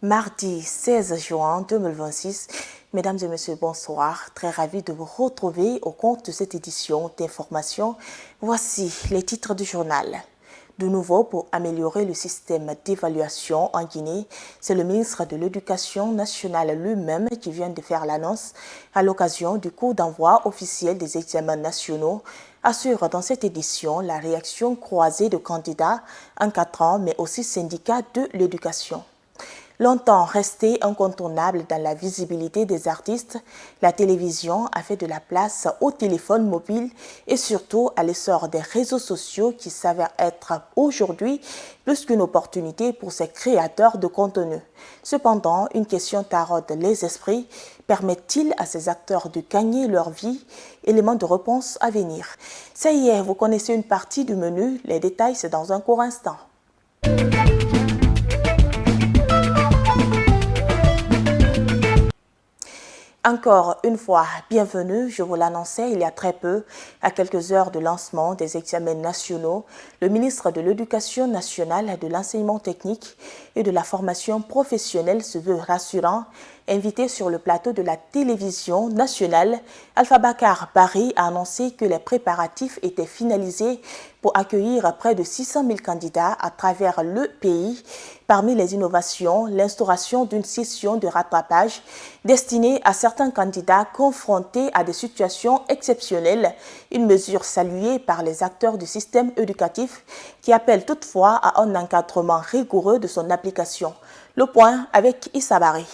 Mardi 16 juin 2026. Mesdames et messieurs, bonsoir. Très ravi de vous retrouver au compte de cette édition d'information. Voici les titres du journal. De nouveau, pour améliorer le système d'évaluation en Guinée, c'est le ministre de l'Éducation nationale lui-même qui vient de faire l'annonce à l'occasion du coup d'envoi officiel des examens nationaux, assure dans cette édition la réaction croisée de candidats encadrant mais aussi syndicats de l'éducation. Longtemps resté incontournable dans la visibilité des artistes, la télévision a fait de la place au téléphone mobile et surtout à l'essor des réseaux sociaux qui s'avèrent être aujourd'hui plus qu'une opportunité pour ces créateurs de contenu. Cependant, une question taraude les esprits. Permet-il à ces acteurs de gagner leur vie? Élément de réponse à venir. Ça y est, vous connaissez une partie du menu. Les détails, c'est dans un court instant. Encore une fois, bienvenue, je vous l'annonçais il y a très peu, à quelques heures de lancement des examens nationaux, le ministre de l'Éducation nationale, de l'enseignement technique et de la formation professionnelle se veut rassurant. Invité sur le plateau de la télévision nationale, Alpha Bakar Barry a annoncé que les préparatifs étaient finalisés pour accueillir près de 600 000 candidats à travers le pays. Parmi les innovations, l'instauration d'une session de rattrapage destinée à certains candidats confrontés à des situations exceptionnelles, une mesure saluée par les acteurs du système éducatif qui appellent toutefois à un encadrement rigoureux de son application. Le point avec Issa Barry.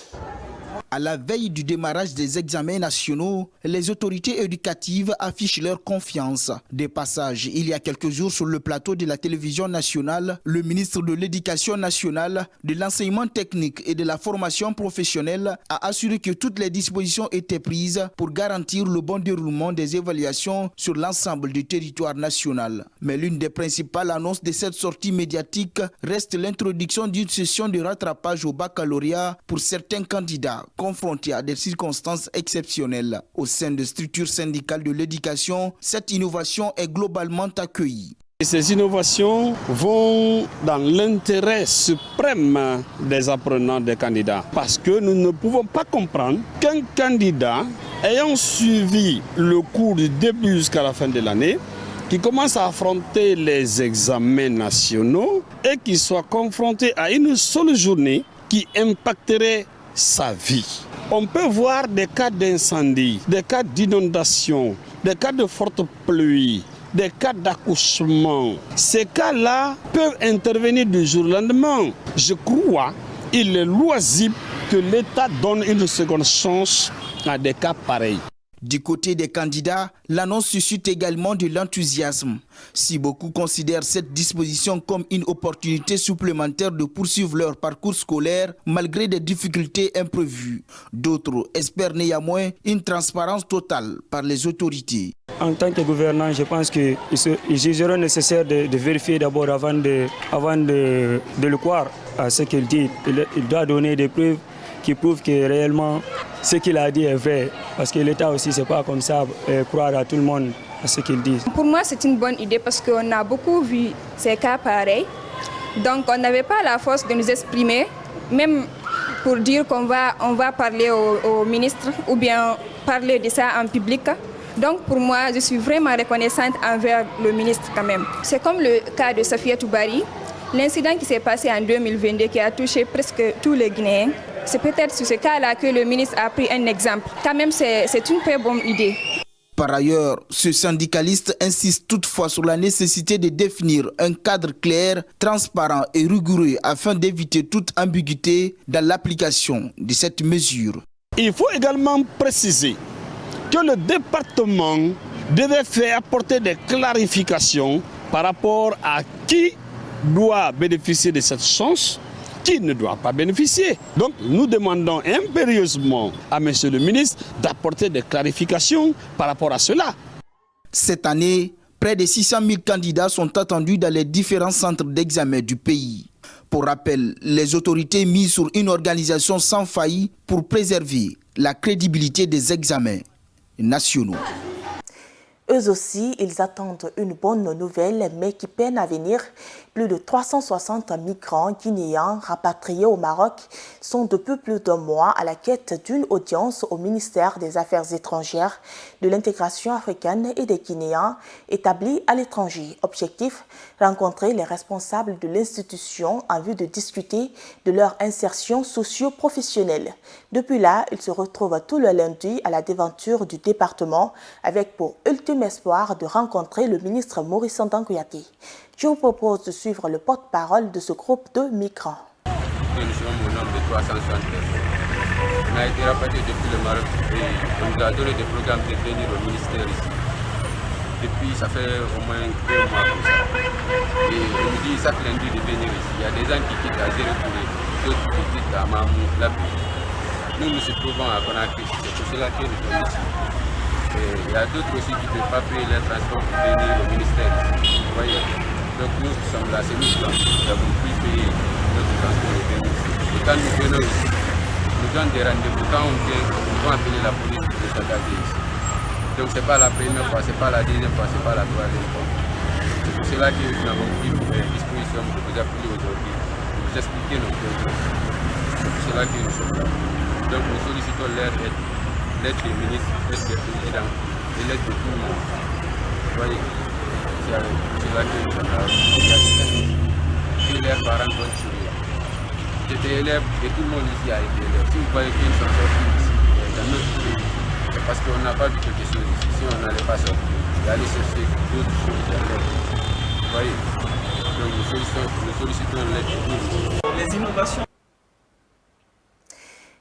À la veille du démarrage des examens nationaux, les autorités éducatives affichent leur confiance. Des passages, il y a quelques jours sur le plateau de la télévision nationale, le ministre de l'Éducation nationale, de l'enseignement technique et de la formation professionnelle a assuré que toutes les dispositions étaient prises pour garantir le bon déroulement des évaluations sur l'ensemble du territoire national. Mais l'une des principales annonces de cette sortie médiatique reste l'introduction d'une session de rattrapage au baccalauréat pour certains candidats confrontés à des circonstances exceptionnelles. Au sein de structures syndicales de l'éducation, cette innovation est globalement accueillie. Ces innovations vont dans l'intérêt suprême des apprenants, des candidats. Parce que nous ne pouvons pas comprendre qu'un candidat ayant suivi le cours du début jusqu'à la fin de l'année, qui commence à affronter les examens nationaux et qui soit confronté à une seule journée qui impacterait sa vie. On peut voir des cas d'incendie, des cas d'inondation, des cas de forte pluie, des cas d'accouchement. Ces cas-là peuvent intervenir du jour au lendemain. Je crois qu'il est loisible que l'État donne une seconde chance à des cas pareils. Du côté des candidats, l'annonce suscite également de l'enthousiasme. Si beaucoup considèrent cette disposition comme une opportunité supplémentaire de poursuivre leur parcours scolaire malgré des difficultés imprévues, d'autres espèrent néanmoins une transparence totale par les autorités. En tant que gouvernant, je pense qu'ils jugeront nécessaire de vérifier d'abord avant de le croire à ce qu'il dit. Il doit donner des preuves qui prouvent que réellement ce qu'il a dit est vrai. Parce que l'État aussi, c'est pas comme ça, croire à tout le monde à ce qu'il dit. Pour moi, c'est une bonne idée parce qu'on a beaucoup vu ces cas pareils. Donc, on n'avait pas la force de nous exprimer, même pour dire qu'on va parler au ministre ou bien parler de ça en public. Donc, pour moi, je suis vraiment reconnaissante envers le ministre quand même. C'est comme le cas de Safiatou Barry, l'incident qui s'est passé en 2022 qui a touché presque tous les Guinéens. C'est peut-être sur ce cas-là que le ministre a pris un exemple. Quand même, c'est une très bonne idée. Par ailleurs, ce syndicaliste insiste toutefois sur la nécessité de définir un cadre clair, transparent et rigoureux afin d'éviter toute ambiguïté dans l'application de cette mesure. Il faut également préciser que le département devait faire apporter des clarifications par rapport à qui doit bénéficier de cette chance, qui ne doit pas bénéficier. Donc nous demandons impérieusement à M. le ministre d'apporter des clarifications par rapport à cela. Cette année, près de 600 000 candidats sont attendus dans les différents centres d'examen du pays. Pour rappel, les autorités misent sur une organisation sans faille pour préserver la crédibilité des examens nationaux. Eux aussi, ils attendent une bonne nouvelle, mais qui peine à venir. Plus de 360 migrants guinéens rapatriés au Maroc sont depuis plus d'un mois à la quête d'une audience au ministère des Affaires étrangères, de l'intégration africaine et des Guinéens établis à l'étranger. Objectif, rencontrer les responsables de l'institution en vue de discuter de leur insertion socio-professionnelle. Depuis là, ils se retrouvent tout le lundi à la devanture du département avec pour ultime espoir de rencontrer le ministre Maurice Santan Kouyaté. Je vous propose de suivre le porte-parole de ce groupe de migrants. Nous sommes au nombre de 360 personnes. On a été rapatriés depuis le Maroc et on nous a donné des programmes de venir au ministère ici. Depuis, ça fait au moins 2 mois comme ça. Et on nous dit chaque lundi de venir ici. Il y a des gens qui quittent à Zéro-Touré, d'autres qui quittent à Mamou, Labou. Nous se trouvons à Conakry, c'est pour cela que nous sommes ici. Et il y a d'autres aussi qui ne peuvent pas payer leur transport pour venir au ministère ici. Vous voyez? Donc nous sommes là, c'est nous qui avons pu payer notre transport et venir ici. Et quand nous venons ici, nous nous donnent des rendez-vous. Quand on vient, nous devons appeler la police pour s'engager ici. Donc ce n'est pas la première fois, ce n'est pas la deuxième fois, ce n'est pas la troisième fois. C'est pour cela que nous avons pris disposition de vous appeler aujourd'hui, de vous expliquer nos problèmes. C'est pour cela que nous sommes là. Donc nous sollicitons l'aide des ministres, l'aide des présidents et l'aide de tout le monde. Vous voyez, c'est là que nous sommes là. Il y a des amis qui leurs parents sont tués. J'étais élève et tout le monde ici a été élève. Si vous voyez qu'ils sont sortis ici, dans notre pays, c'est parce qu'on n'a pas vu quelque chose ici. Si on n'allait pas sortir, et aller chercher d'autres choses ailleurs. Vous voyez, donc nous sollicitons l'aide de tout le monde. Les innovations.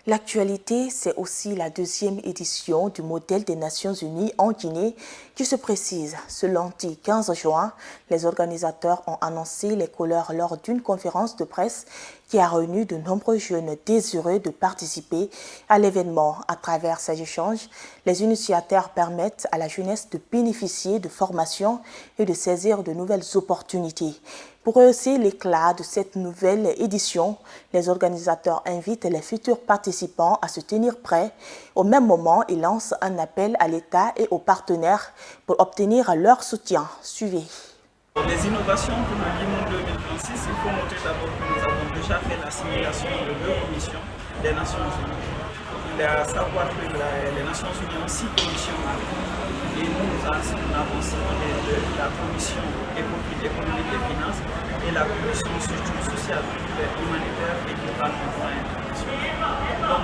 L'actualité, c'est aussi la deuxième édition du modèle des Nations Unies en Guinée qui se précise. Ce lundi 15 juin, les organisateurs ont annoncé les couleurs lors d'une conférence de presse qui a réuni de nombreux jeunes désireux de participer à l'événement. À travers ces échanges, les initiateurs permettent à la jeunesse de bénéficier de formations et de saisir de nouvelles opportunités. Pour rehausser l'éclat de cette nouvelle édition, les organisateurs invitent les futurs participants à se tenir prêts. Au même moment, ils lancent un appel à l'État et aux partenaires pour obtenir leur soutien. Suivez. Les innovations pour le Guinée 2026, il faut noter d'abord que nous avons déjà fait l'assimilation de 2 commissions des Nations Unies. Il est à savoir que les Nations Unies ont 6 commissions et nous avons assimilé la commission économique et finances et la commission sociale, humanitaire et globale du droit international. Donc,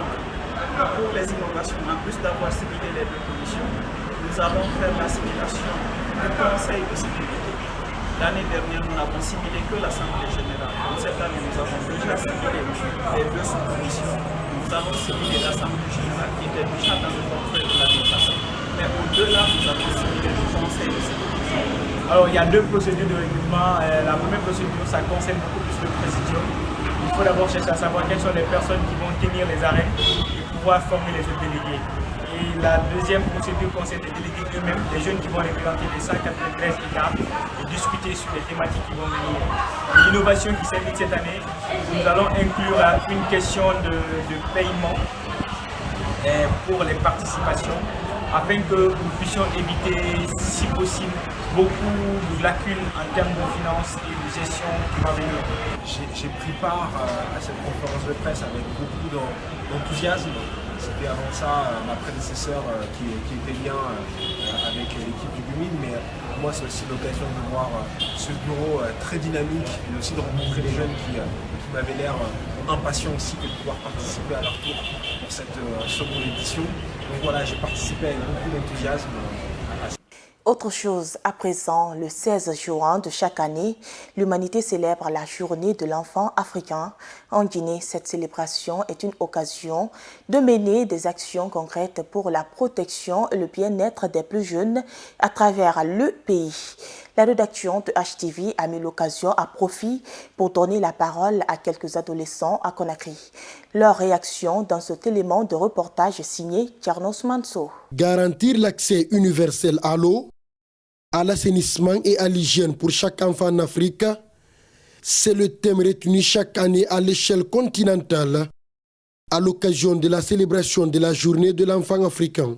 pour les innovations, en plus d'avoir assimilé les 2 commissions, nous allons faire l'assimilation du Conseil de sécurité. L'année dernière, nous n'avons assimilé que l'Assemblée générale. Donc, cette année, nous avons déjà assimilé les 2 sous-commissions. Nous avons assimilé l'Assemblée générale qui était déjà dans le portefeuille de l'année passée. Mais au-delà, nous avons assimilé le Conseil de sécurité. Alors, il y a 2 procédures de recrutement. La première procédure, ça concerne beaucoup plus le présidium. Il faut d'abord chercher à savoir quelles sont les personnes qui vont tenir les arènes et pouvoir former les autres délégués. Et la deuxième procédure concerne les délégués eux-mêmes, les jeunes qui vont représenter les 193 États et discuter sur les thématiques qui vont venir. L'innovation qui s'invite cette année, nous allons inclure une question de paiement pour les participations afin que nous puissions éviter, si possible, beaucoup de lacunes en termes de finances et de gestion qui va venir. J'ai pris part à cette conférence de presse avec beaucoup d'enthousiasme. C'était avant ça ma prédécesseur qui était bien avec l'équipe du GUMIN, mais pour moi c'est aussi l'occasion de voir ce bureau très dynamique et aussi de rencontrer les jeunes qui m'avaient l'air impatients aussi de pouvoir participer à leur tour pour cette seconde édition. Donc voilà, j'ai participé avec beaucoup d'enthousiasme à cette. Autre chose, à présent, le 16 juin de chaque année, l'humanité célèbre la journée de l'enfant africain. En Guinée, cette célébration est une occasion de mener des actions concrètes pour la protection et le bien-être des plus jeunes à travers le pays. La rédaction de HTV a mis l'occasion à profit pour donner la parole à quelques adolescents à Conakry. Leur réaction dans cet élément de reportage signé Tchernos Manso. Garantir l'accès universel à l'eau, à l'assainissement et à l'hygiène pour chaque enfant en Afrique, c'est le thème retenu chaque année à l'échelle continentale à l'occasion de la célébration de la journée de l'enfant africain.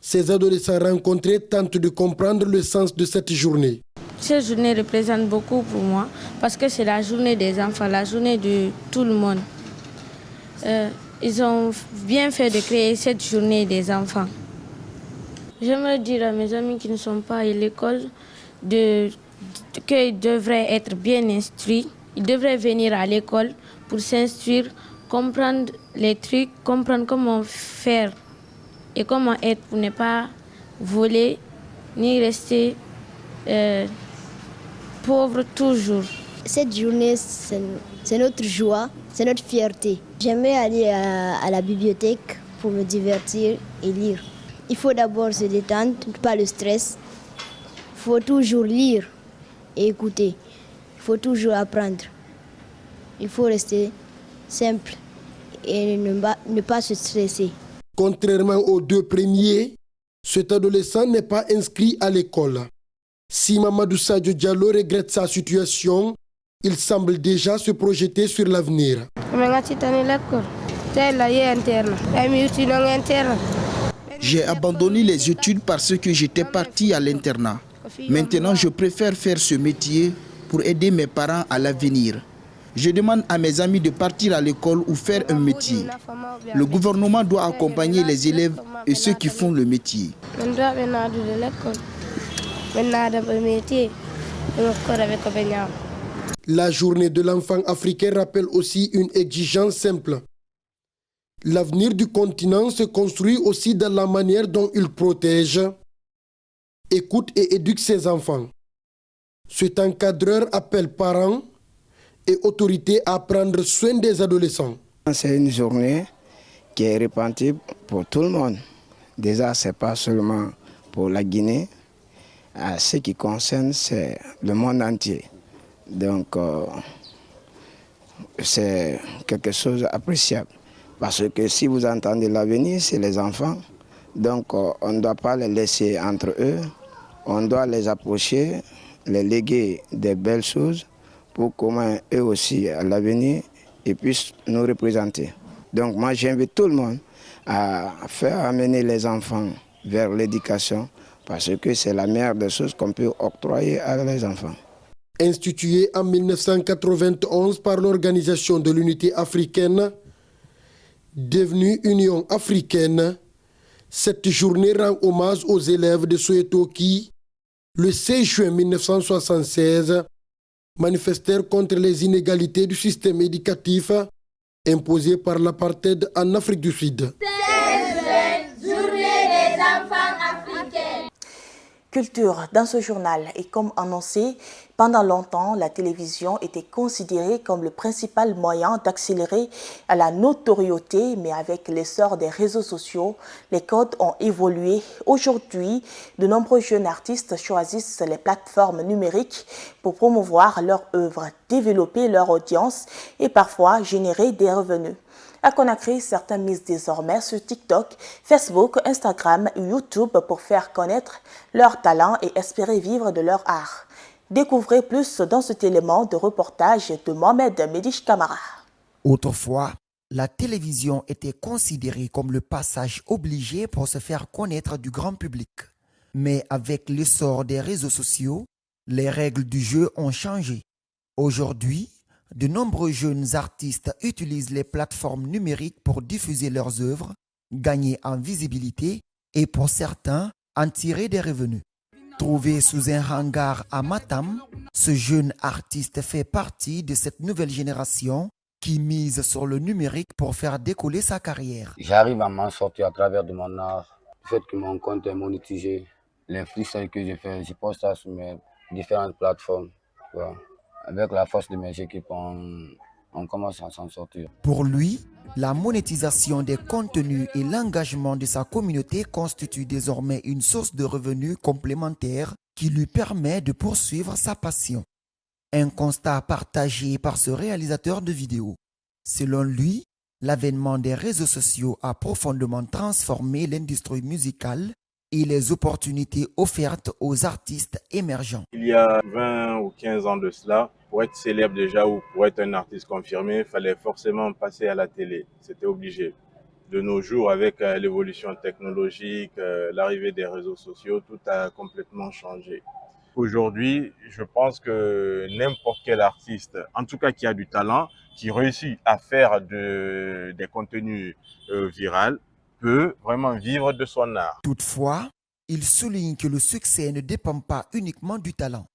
Ces adolescents rencontrés tentent de comprendre le sens de cette journée. Cette journée représente beaucoup pour moi parce que c'est la journée des enfants, la journée de tout le monde. Ils ont bien fait de créer cette journée des enfants. J'aimerais dire à mes amis qui ne sont pas à l'école qu'ils devraient être bien instruits. Ils devraient venir à l'école pour s'instruire, comprendre les trucs, comprendre comment faire et comment être pour ne pas voler ni rester pauvre toujours. Cette journée, c'est notre joie, c'est notre fierté. J'aimerais aller à la bibliothèque pour me divertir et lire. Il faut d'abord se détendre, pas le stress. Il faut toujours lire et écouter. Il faut toujours apprendre. Il faut rester simple et ne pas se stresser. Contrairement aux deux premiers, cet adolescent n'est pas inscrit à l'école. Si Mamadou Sadio Diallo regrette sa situation, il semble déjà se projeter sur l'avenir. J'ai abandonné les études parce que j'étais parti à l'internat. Maintenant, je préfère faire ce métier pour aider mes parents à l'avenir. Je demande à mes amis de partir à l'école ou faire un métier. Le gouvernement doit accompagner les élèves et ceux qui font le métier. La journée de l'enfant africain rappelle aussi une exigence simple. L'avenir du continent se construit aussi dans la manière dont il protège, écoute et éduque ses enfants. Cet encadreur appelle parents et autorités à prendre soin des adolescents. C'est une journée qui est répandue pour tout le monde. Déjà, ce n'est pas seulement pour la Guinée. Ce qui concerne, c'est le monde entier. Donc, c'est quelque chose d'appréciable. Parce que si vous entendez l'avenir, c'est les enfants. Donc, on ne doit pas les laisser entre eux. On doit les approcher, les léguer des belles choses pour comment eux aussi, à l'avenir, ils puissent nous représenter. Donc, moi, j'invite tout le monde à faire amener les enfants vers l'éducation parce que c'est la meilleure des choses qu'on peut octroyer à les enfants. Instituée en 1991 par l'Organisation de l'Unité africaine, devenue Union africaine, cette journée rend hommage aux élèves de Soweto qui, le 16 juin 1976, manifestèrent contre les inégalités du système éducatif imposé par l'apartheid en Afrique du Sud. Culture dans ce journal et comme annoncé, pendant longtemps, la télévision était considérée comme le principal moyen d'accélérer à la notoriété, mais avec l'essor des réseaux sociaux, les codes ont évolué. Aujourd'hui, de nombreux jeunes artistes choisissent les plateformes numériques pour promouvoir leur œuvre, développer leur audience et parfois générer des revenus. À Conakry, certains misent désormais sur TikTok, Facebook, Instagram et YouTube pour faire connaître leur talent et espérer vivre de leur art. Découvrez plus dans cet élément de reportage de Mohamed Medish Kamara. Autrefois, la télévision était considérée comme le passage obligé pour se faire connaître du grand public. Mais avec l'essor des réseaux sociaux, les règles du jeu ont changé. Aujourd'hui, de nombreux jeunes artistes utilisent les plateformes numériques pour diffuser leurs œuvres, gagner en visibilité et pour certains, en tirer des revenus. Trouvé sous un hangar à Matam, ce jeune artiste fait partie de cette nouvelle génération qui mise sur le numérique pour faire décoller sa carrière. J'arrive à m'en sortir à travers de mon art, le fait que mon compte est monétisé, les freestyles que je fais, je poste ça sur mes différentes plateformes. Voilà. Avec la force de mes équipes, on commence à s'en sortir. Pour lui, la monétisation des contenus et l'engagement de sa communauté constituent désormais une source de revenus complémentaire qui lui permet de poursuivre sa passion. Un constat partagé par ce réalisateur de vidéos. Selon lui, l'avènement des réseaux sociaux a profondément transformé l'industrie musicale et les opportunités offertes aux artistes émergents. Il y a 20 ou 15 ans de cela, pour être célèbre déjà ou pour être un artiste confirmé, il fallait forcément passer à la télé. C'était obligé. De nos jours, avec l'évolution technologique, l'arrivée des réseaux sociaux, tout a complètement changé. Aujourd'hui, je pense que n'importe quel artiste, en tout cas qui a du talent, qui réussit à faire des contenus viraux, peut vraiment vivre de son art. Toutefois, il souligne que le succès ne dépend pas uniquement du talent.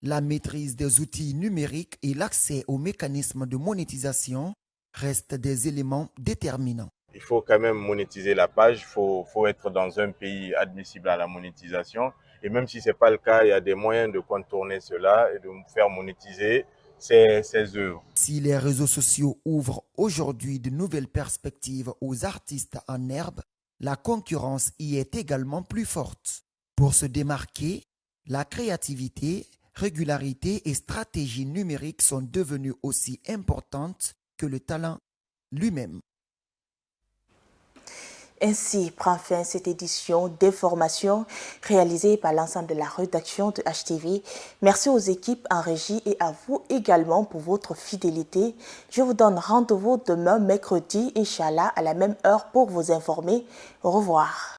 La maîtrise des outils numériques et l'accès aux mécanismes de monétisation restent des éléments déterminants. Il faut quand même monétiser la page, il faut être dans un pays admissible à la monétisation. Et même si ce n'est pas le cas, il y a des moyens de contourner cela et de faire monétiser ces œuvres. Si les réseaux sociaux ouvrent aujourd'hui de nouvelles perspectives aux artistes en herbe, la concurrence y est également plus forte. Pour se démarquer, la créativité, régularité et stratégie numérique sont devenues aussi importantes que le talent lui-même. Ainsi prend fin cette édition d'information réalisée par l'ensemble de la rédaction de HTV. Merci aux équipes en régie et à vous également pour votre fidélité. Je vous donne rendez-vous demain mercredi, Inch'Allah, à la même heure pour vous informer. Au revoir.